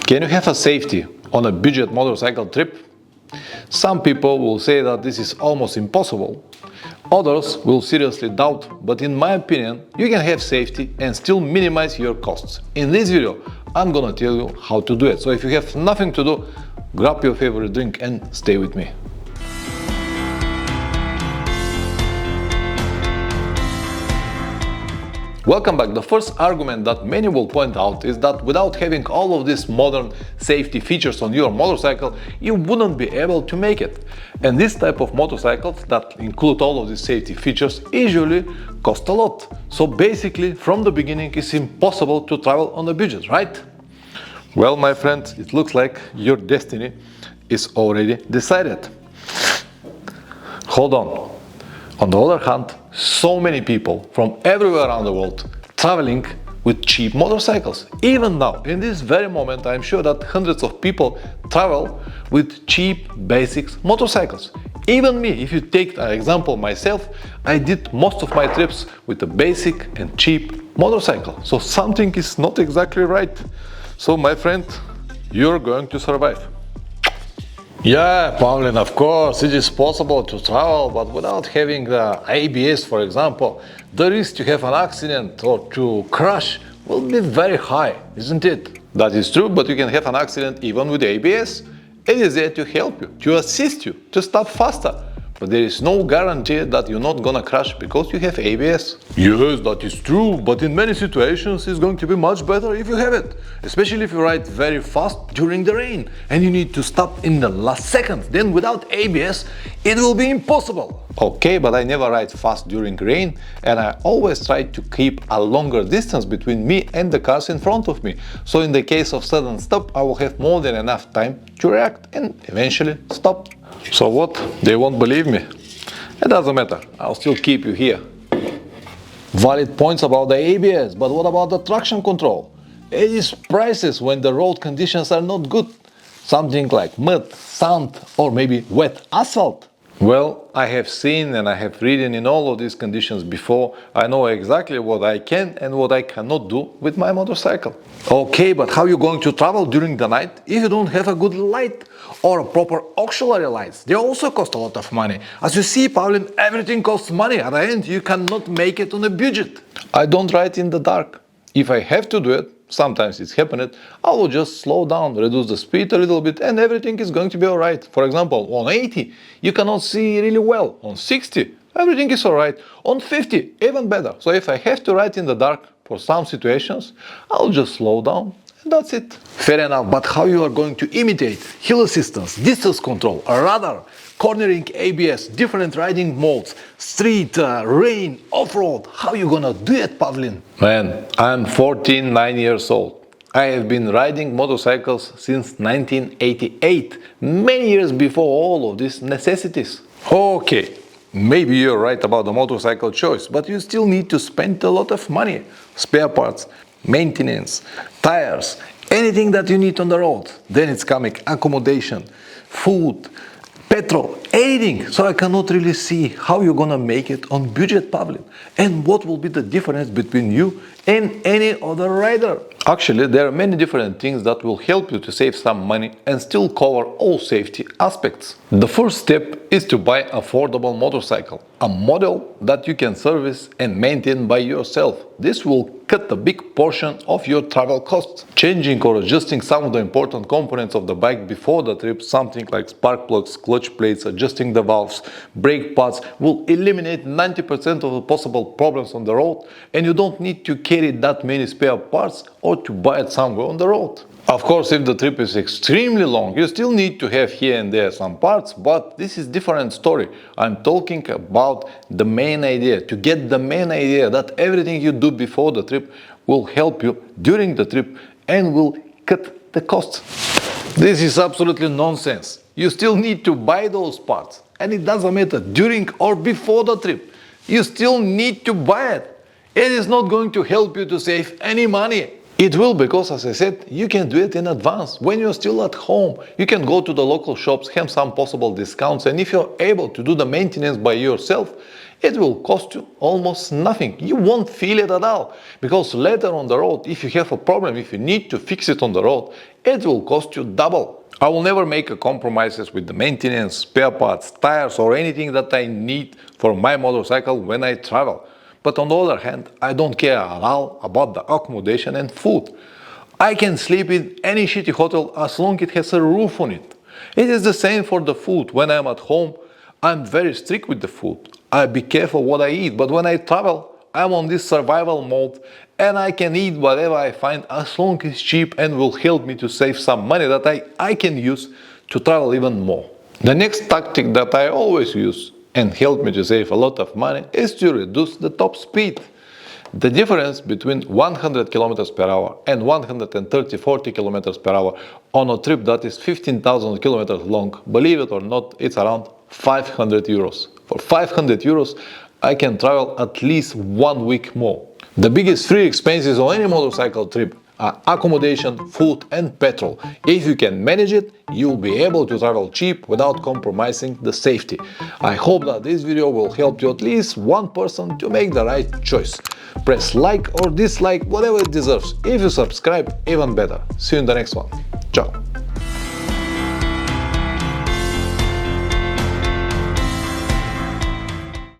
Can you have a safety on a budget motorcycle trip? Some people will say that this is almost impossible. Others will seriously doubt, but in my opinion, you can have safety and still minimize your costs. In this video, I'm gonna tell you how to do it. So if you have nothing to do, grab your favorite drink and stay with me. Welcome back. The first argument that many will point out is that without having all of these modern safety features on your motorcycle, you wouldn't be able to make it. And this type of motorcycles that include all of these safety features usually cost a lot. So basically, from the beginning, it's impossible to travel on a budget, right? Well, my friend, it looks like your destiny is already decided. Hold on. On the other hand, so many people from everywhere around the world traveling with cheap motorcycles. Even now, in this very moment, I'm sure that hundreds of people travel with cheap basics motorcycles. Even me, if you take an example myself, I did most of my trips with a basic and cheap motorcycle. So something is not exactly right. So my friend, you're going to survive. Yeah, Pavlin, of course, it is possible to travel, but without having the ABS, for example, the risk to have an accident or to crash will be very high, isn't it? That is true, but you can have an accident even with ABS. It is there to help you, to assist you, to stop faster. But there is no guarantee that you're not gonna crash because you have ABS. Yes, that is true, but in many situations it's going to be much better if you have it. Especially if you ride very fast during the rain and you need to stop in the last second. Then without ABS, it will be impossible. Okay, but I never ride fast during rain and I always try to keep a longer distance between me and the cars in front of me. So in the case of sudden stop, I will have more than enough time to react and eventually stop. So what? They won't believe me? It doesn't matter, I'll still keep you here. Valid points about the ABS, but what about the traction control? It is priceless when the road conditions are not good. Something like mud, sand, or maybe wet asphalt. Well, I have seen and I have ridden in all of these conditions before. I know exactly what I can and what I cannot do with my motorcycle. Okay, but how are you going to travel during the night if you don't have a good light or a proper auxiliary lights? They also cost a lot of money. As you see, Pavlin, everything costs money. At the end, you cannot make it on a budget. I don't ride in the dark. If I have to do it, sometimes it's happened, I will just slow down, reduce the speed a little bit and everything is going to be alright. For example, on 80, you cannot see really well. On 60, everything is alright. On 50, even better. So if I have to ride in the dark for some situations, I'll just slow down and that's it. Fair enough, but how you are going to imitate hill assistance, distance control, radar, cornering ABS, different riding modes, street, rain, off-road, how you gonna do it, Pavlin? Man, I'm 9 years old. I have been riding motorcycles since 1988, many years before all of these necessities. Okay, maybe you're right about the motorcycle choice, but you still need to spend a lot of money. Spare parts, maintenance, tires, anything that you need on the road. Then it's coming accommodation, food, petrol, anything. So I cannot really see how you're gonna make it on budget, Pavlin. And what will be the difference between you and any other rider? Actually, there are many different things that will help you to save some money and still cover all safety aspects. The first step is to buy an affordable motorcycle, a model that you can service and maintain by yourself. This will cut a big portion of your travel costs. Changing or adjusting some of the important components of the bike before the trip, something like spark plugs, clutch plates, adjusting the valves, brake pads, will eliminate 90% of the possible problems on the road, and you don't need to carry that many spare parts or to buy it somewhere on the road. Of course, if the trip is extremely long, you still need to have here and there some parts, but this is a different story. I'm talking about the main idea, to get the main idea that everything you do before the trip will help you during the trip and will cut the costs. This is absolutely nonsense. You still need to buy those parts, and it doesn't matter during or before the trip. You still need to buy it. It is not going to help you to save any money. It will, because as I said, you can do it in advance. When you're still at home, you can go to the local shops, have some possible discounts, and if you're able to do the maintenance by yourself, It will cost you almost nothing. You won't feel it at all. Because later on the road, if you have a problem, if you need to fix it on the road, it will cost you double. I will never make compromises with the maintenance, spare parts, tires or anything that I need for my motorcycle when I travel. But on the other hand, I don't care at all about the accommodation and food. I can sleep in any shitty hotel as long as it has a roof on it. It is the same for the food. When I'm at home, I'm very strict with the food. I be careful what I eat, but when I travel, I'm on this survival mode and I can eat whatever I find as long as it's cheap and will help me to save some money that I can use to travel even more. The next tactic that I always use and help me to save a lot of money is to reduce the top speed. The difference between 100 km per hour and 130-40 km per hour on a trip that is 15,000 km long, believe it or not, it's around 500 euros. For 500 euros, I can travel at least 1 week more. The biggest free expenses on any motorcycle trip are accommodation, food and petrol. If you can manage it, you'll be able to travel cheap without compromising the safety. I hope that this video will help you at least one person to make the right choice. Press like or dislike, whatever it deserves. If you subscribe, even better. See you in the next one. Ciao.